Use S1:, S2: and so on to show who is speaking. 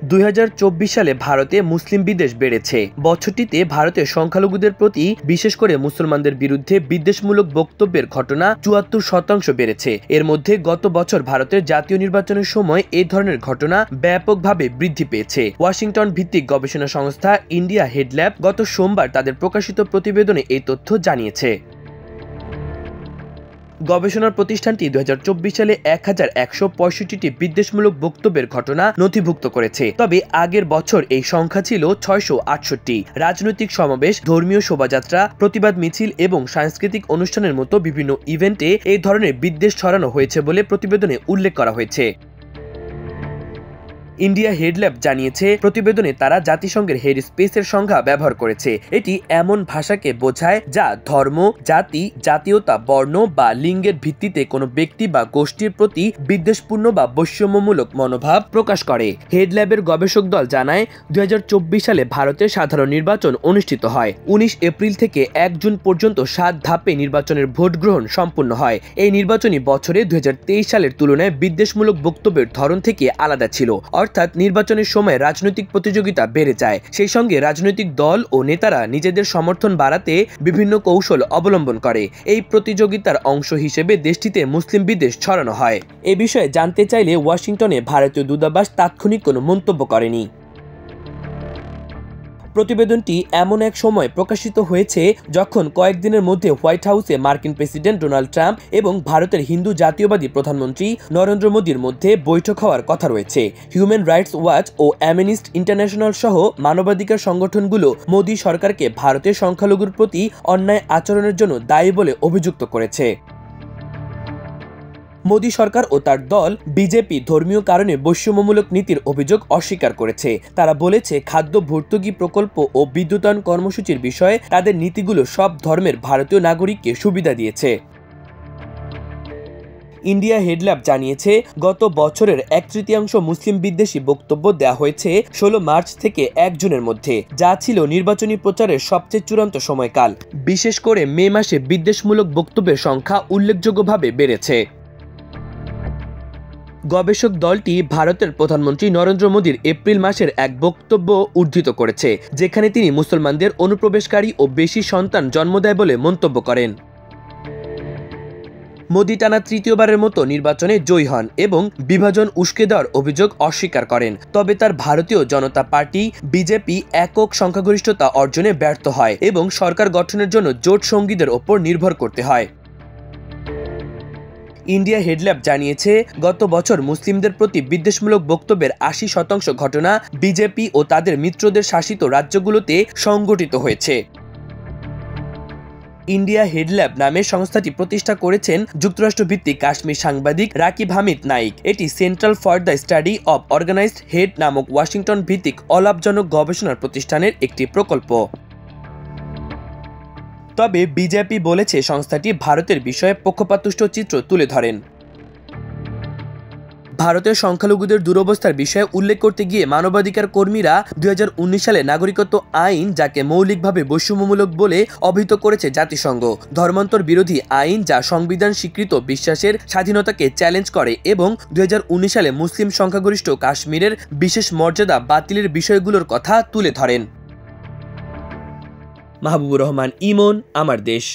S1: 2024 সালে ভারতে মুসলিম বিদ্বেষ বেড়েছে। বছরটিতে ভারতের সংখ্যালঘুদের প্রতি বিশেষ করে মুসলমানদের বিরুদ্ধে বিদ্বেষমূলক বক্তব্যের ঘটনা 74% বেড়েছে। এর মধ্যে গত বছর ভারতের জাতীয় নির্বাচনের সময় এই ধরনের ঘটনা ব্যাপকভাবে বৃদ্ধি পেয়েছে। ওয়াশিংটন ভিত্তিক গবেষণা সংস্থা ইন্ডিয়া হেডল্যাব গত সোমবার তাদের প্রকাশিত প্রতিবেদনে এই তথ্য জানিয়েছে। গবেষণার প্রতিষ্ঠানটি 2024 সালে 1165টি বিদ্বেষমূলক বক্তব্যের ঘটনা নথিভুক্ত করেছে। তবে আগের বছর এই সংখ্যা ছিল 668। রাজনৈতিক সমাবেশ, ধর্মীয় শোভাযাত্রা, প্রতিবাদ মিছিল এবং সাংস্কৃতিক অনুষ্ঠানের মতো বিভিন্ন ইভেন্টে এই ধরনের বিদ্বেষ ছড়ানো হয়েছে বলে প্রতিবেদনে উল্লেখ করা হয়েছে। ইন্ডিয়া হেডল্যাব জানিয়েছে, প্রতিবেদনে তারা জাতিসংঘের হেড স্পেসের সংজ্ঞা ব্যবহার করেছে। এটি এমন ভাষাকে বোঝায় যা ধর্ম, জাতি, জাতীয়তা, বর্ণ বা লিঙ্গের ভিত্তিতে কোনো ব্যক্তি বা গোষ্ঠীর প্রতি বিদ্বেষপূর্ণ বা বৈষম্যমূলক মনোভাব প্রকাশ করে। হেডল্যাবের গবেষক দল জানায়, 2024 সালে ভারতের সাধারণ নির্বাচন অনুষ্ঠিত হয়। 19 এপ্রিল থেকে 1 জুন পর্যন্ত 7 ধাপে নির্বাচনের ভোট গ্রহণ সম্পন্ন হয়। এই নির্বাচনী বছরে 2023 সালের তুলনায় বিদ্বেষমূলক বক্তব্যের ধরন থেকে আলাদা ছিল। অর্থাৎ নির্বাচনের সময় রাজনৈতিক প্রতিযোগিতা বেড়ে যায়। সেই সঙ্গে রাজনৈতিক দল ও নেতারা নিজেদের সমর্থন বাড়াতে বিভিন্ন কৌশল অবলম্বন করে। এই প্রতিযোগিতার অংশ হিসেবে দেশটিতে মুসলিম বিদ্বেষ ছড়ানো হয়। এ বিষয়ে জানতে চাইলে ওয়াশিংটনে ভারতীয় দূতাবাস তাৎক্ষণিক কোনো মন্তব্য করেনি। প্রতিবেদনটি এমন এক সময় প্রকাশিত হয়েছে যখন কয়েকদিনের মধ্যে হোয়াইট হাউসে মার্কিন প্রেসিডেন্ট ডোনাল্ড ট্রাম্প এবং ভারতের হিন্দু জাতীয়বাদী প্রধানমন্ত্রী নরেন্দ্র মোদীর মধ্যে বৈঠক হওয়ার কথা রয়েছে। হিউম্যান রাইটস ওয়াচ ও অ্যামনেস্টি ইন্টারন্যাশনাল সহ মানবাধিকার সংগঠনগুলো মোদী সরকারকে ভারতের সংখ্যালঘুর প্রতি অন্যায় আচরণের জন্য দায়ী বলে অভিযুক্ত করেছে। মোদী সরকার ও তার দল বিজেপি ধর্মীয় কারণে বৈষম্যমূলক নীতির অভিযোগ অস্বীকার করেছে। তারা বলেছে, খাদ্য ভর্তুকি প্রকল্প ও বিদ্যুতায়ন কর্মসূচির বিষয়ে তাদের নীতিগুলো সব ধর্মের ভারতীয় নাগরিককে সুবিধা দিয়েছে। ইন্ডিয়া হেডল্যাব জানিয়েছে, গত বছরের 1/3 মুসলিম বিদ্বেষী বক্তব্য দেওয়া হয়েছে 16 মার্চ থেকে 1 জুনের মধ্যে, যা ছিল নির্বাচনী প্রচারের সবচেয়ে চূড়ান্ত সময়কাল। বিশেষ করে মে মাসে বিদ্বেষমূলক বক্তব্যের সংখ্যা উল্লেখযোগ্যভাবে বেড়েছে। গবেষক দলটি ভারতের প্রধানমন্ত্রী নরেন্দ্র মোদীর এপ্রিল মাসের এক বক্তব্য উদ্ধৃত করেছে, যেখানে তিনি মুসলমানদের অনুপ্রবেশকারী ও বেশি সন্তান জন্ম দেয় বলে মন্তব্য করেন। মোদী টানা তৃতীয়বারের মতো নির্বাচনে জয়ী হন এবং বিভাজন উস্কে দেওয়ার অভিযোগ অস্বীকার করেন। তবে তার ভারতীয় জনতা পার্টি বিজেপি একক সংখ্যাগরিষ্ঠতা অর্জনে ব্যর্থ হয় এবং সরকার গঠনের জন্য জোট সঙ্গীদের ওপর নির্ভর করতে হয়। ইন্ডিয়া হেডল্যাব জানিয়েছে, গত বছর মুসলিমদের প্রতি বিদ্বেষমূলক বক্তব্যের 80% ঘটনা বিজেপি ও তাদের মিত্রদের শাসিত রাজ্যগুলোতে সংঘটিত হয়েছে। ইন্ডিয়া হেডল্যাব নামে সংস্থাটি প্রতিষ্ঠা করেছেন যুক্তরাষ্ট্রভিত্তিক কাশ্মীর সাংবাদিক রাকিব হামিদ নাইক। এটি central for the study of organized hate নামক ওয়াশিংটন ভিত্তিক অলাভজনক গবেষণার প্রতিষ্ঠানের একটি প্রকল্প। তবে বিজেপি বলেছে, সংস্থাটি ভারতের বিষয়ে পক্ষপাতদুষ্ট চিত্র তুলে ধরেন। ভারতের সংখ্যালঘুদের দুরবস্থার বিষয়ে উল্লেখ করতে গিয়ে মানবাধিকার কর্মীরা 2019 সালে নাগরিকত্ব আইন, যাকে মৌলিকভাবে বৈষম্যমূলক বলে অভিহিত করেছে জাতিসংঘ, ধর্মান্তর বিরোধী আইন যা সংবিধান স্বীকৃত বিশ্বাসের স্বাধীনতাকে চ্যালেঞ্জ করে এবং 2019 সালে মুসলিম সংখ্যাগরিষ্ঠ কাশ্মীরের বিশেষ মর্যাদা বাতিলের বিষয়গুলোর কথা তুলে ধরেন। মাহবুবুর রহমান ইমন, আমার দেশ।